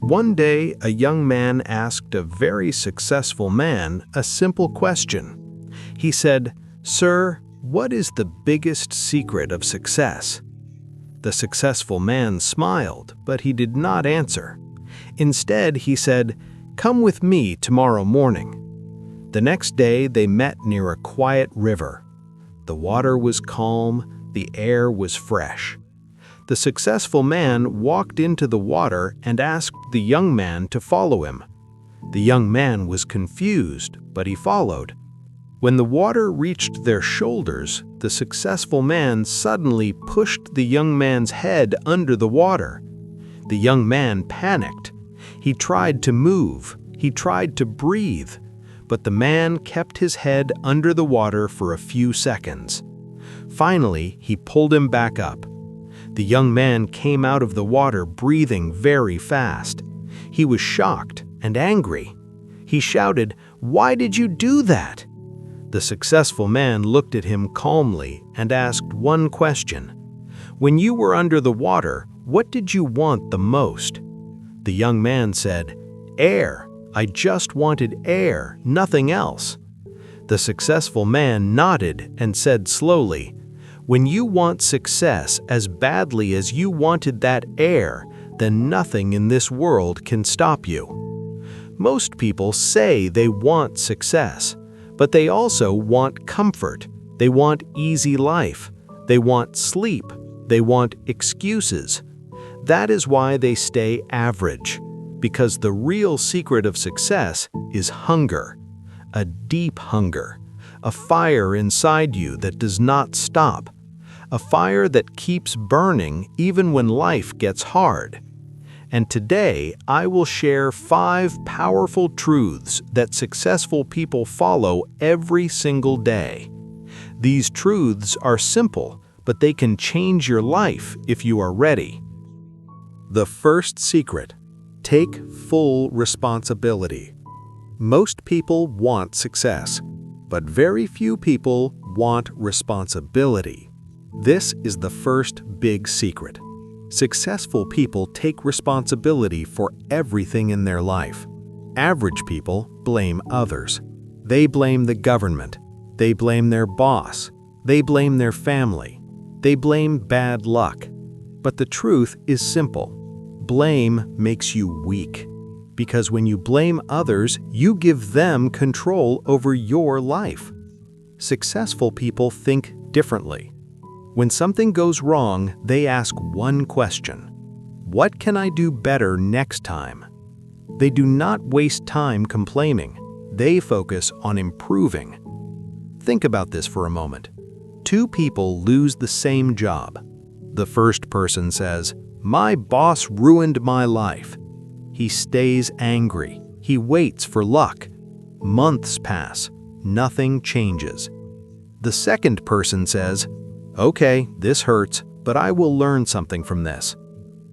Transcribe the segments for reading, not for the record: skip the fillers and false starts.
One day, a young man asked a very successful man a simple question. He said, "Sir, what is the biggest secret of success?" The successful man smiled, but he did not answer. Instead, he said, "Come with me tomorrow morning." The next day, they met near a quiet river. The water was calm, the air was fresh. The successful man walked into the water and asked the young man to follow him. The young man was confused, but he followed. When the water reached their shoulders, the successful man suddenly pushed the young man's head under the water. The young man panicked. He tried to move, he tried to breathe, but the man kept his head under the water for a few seconds. Finally, he pulled him back up. The young man came out of the water breathing very fast. He was shocked and angry. He shouted, "Why did you do that?" The successful man looked at him calmly and asked one question. "When you were under the water, what did you want the most?" The young man said, "Air. I just wanted air, nothing else." The successful man nodded and said slowly, "When you want success as badly as you wanted that air, then nothing in this world can stop you." Most people say they want success, but they also want comfort. They want easy life. They want sleep. They want excuses. That is why they stay average, because the real secret of success is hunger, a deep hunger, a fire inside you that does not stop, a fire that keeps burning even when life gets hard. And today, I will share 5 powerful truths that successful people follow every single day. These truths are simple, but they can change your life if you are ready. The first secret: take full responsibility. Most people want success, but very few people want responsibility. This is the first big secret. Successful people take responsibility for everything in their life. Average people blame others. They blame the government. They blame their boss. They blame their family. They blame bad luck. But the truth is simple. Blame makes you weak. Because when you blame others, you give them control over your life. Successful people think differently. When something goes wrong, they ask one question: what can I do better next time? They do not waste time complaining. They focus on improving. Think about this for a moment. 2 people lose the same job. The first person says, "My boss ruined my life." He stays angry. He waits for luck. Months pass. Nothing changes. The second person says, "Okay, this hurts, but I will learn something from this."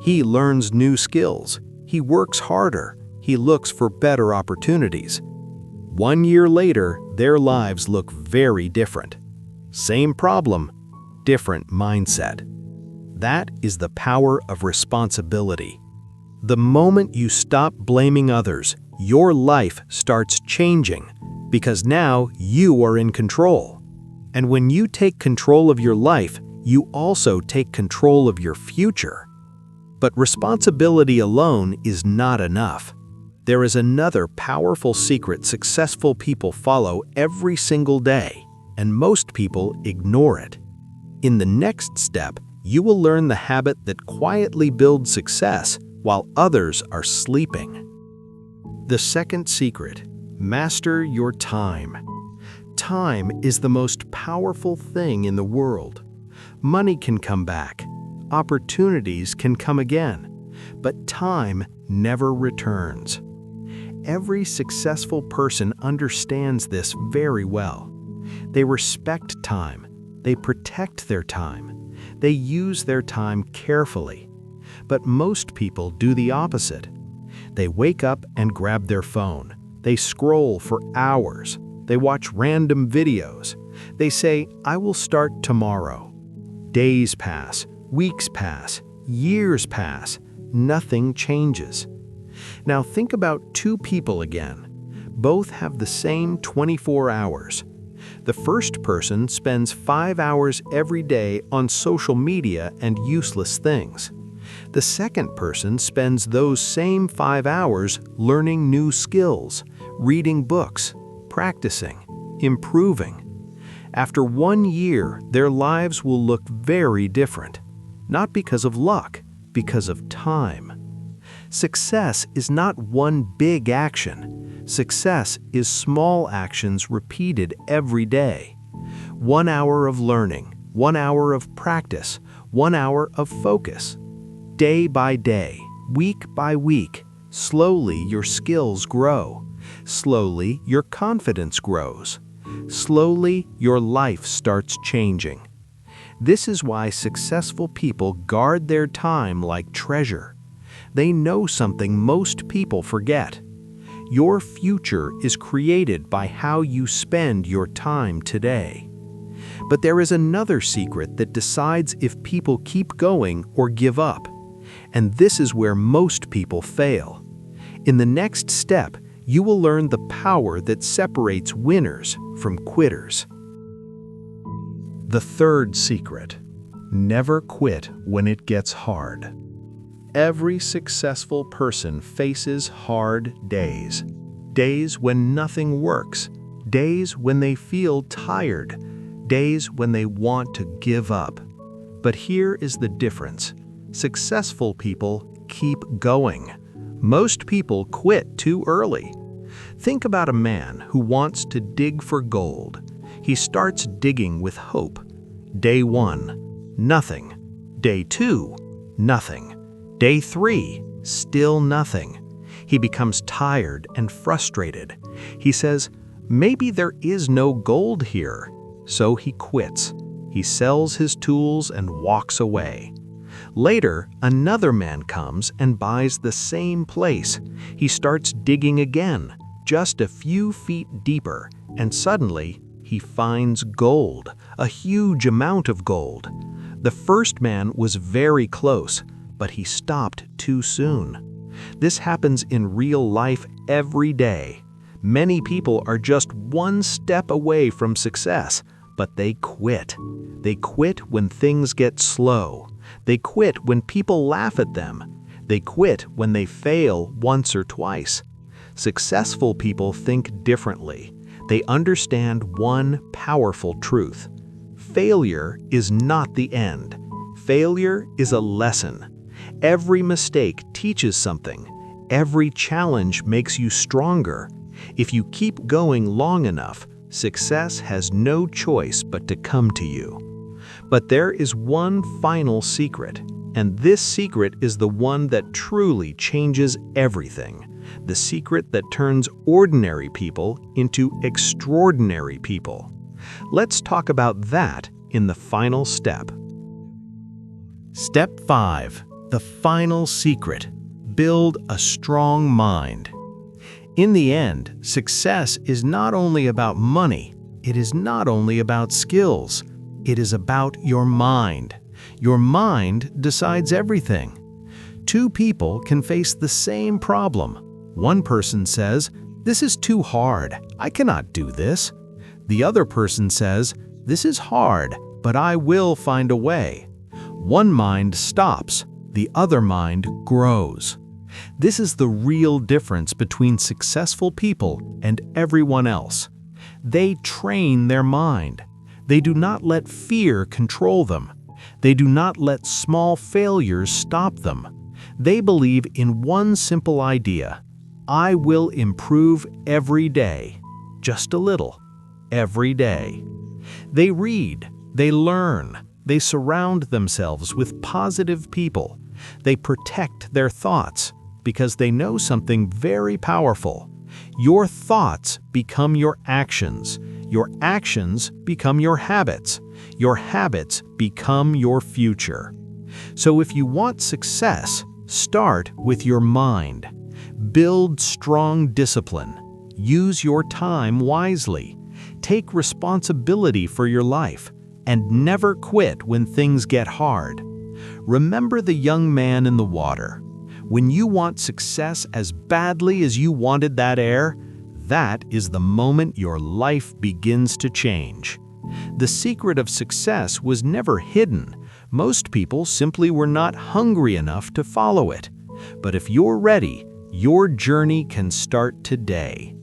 He learns new skills. He works harder. He looks for better opportunities. 1 year later, their lives look very different. Same problem, different mindset. That is the power of responsibility. The moment you stop blaming others, your life starts changing, because now you are in control. And when you take control of your life, you also take control of your future. But responsibility alone is not enough. There is another powerful secret successful people follow every single day, and most people ignore it. In the next step, you will learn the habit that quietly builds success while others are sleeping. The second secret: master your time. Time is the most powerful thing in the world. Money can come back. Opportunities can come again. But time never returns. Every successful person understands this very well. They respect time. They protect their time. They use their time carefully. But most people do the opposite. They wake up and grab their phone. They scroll for hours. They watch random videos. They say, "I will start tomorrow." Days pass, weeks pass, years pass. Nothing changes. Now think about two people again. Both have the same 24 hours. The first person spends 5 hours every day on social media and useless things. The second person spends those same 5 hours learning new skills, reading books, practicing, improving. After 1 year, their lives will look very different. Not because of luck, because of time. Success is not one big action. Success is small actions repeated every day. 1 hour of learning, 1 hour of practice, 1 hour of focus. Day by day, week by week, slowly your skills grow. Slowly your confidence grows. Slowly your life starts changing. This is why successful people guard their time like treasure. They know something most people forget. Your future is created by how you spend your time today. But there is another secret that decides if people keep going or give up. And this is where most people fail. In the next step, you will learn the power that separates winners from quitters. The third secret: never quit when it gets hard. Every successful person faces hard days. Days when nothing works. Days when they feel tired. Days when they want to give up. But here is the difference. Successful people keep going. Most people quit too early. Think about a man who wants to dig for gold. He starts digging with hope. Day 1, nothing. Day 2, nothing. Day 3, still nothing. He becomes tired and frustrated. He says, maybe there is no gold here. So he quits. He sells his tools and walks away. Later, another man comes and buys the same place. He starts digging again, just a few feet deeper, and suddenly he finds gold, a huge amount of gold. The first man was very close, but he stopped too soon. This happens in real life every day. Many people are just one step away from success, but they quit. They quit when things get slow. They quit when people laugh at them. They quit when they fail once or twice. Successful people think differently. They understand one powerful truth. Failure is not the end. Failure is a lesson. Every mistake teaches something. Every challenge makes you stronger. If you keep going long enough, success has no choice but to come to you. But there is one final secret, and this secret is the one that truly changes everything. The secret that turns ordinary people into extraordinary people. Let's talk about that in the final step. Step 5. The final secret. Build a strong mind. In the end, success is not only about money, it is not only about skills, it is about your mind. Your mind decides everything. Two people can face the same problem. One person says, "This is too hard, I cannot do this." The other person says, "This is hard, but I will find a way." One mind stops, the other mind grows. This is the real difference between successful people and everyone else. They train their mind. They do not let fear control them. They do not let small failures stop them. They believe in one simple idea: I will improve every day, just a little, every day. They read, they learn, they surround themselves with positive people. They protect their thoughts because they know something very powerful. Your thoughts become your actions. Your actions become your habits. Your habits become your future. So if you want success, start with your mind. Build strong discipline. Use your time wisely. Take responsibility for your life. And never quit when things get hard. Remember the young man in the water. When you want success as badly as you wanted that air, that is the moment your life begins to change. The secret of success was never hidden. Most people simply were not hungry enough to follow it. But if you're ready, your journey can start today.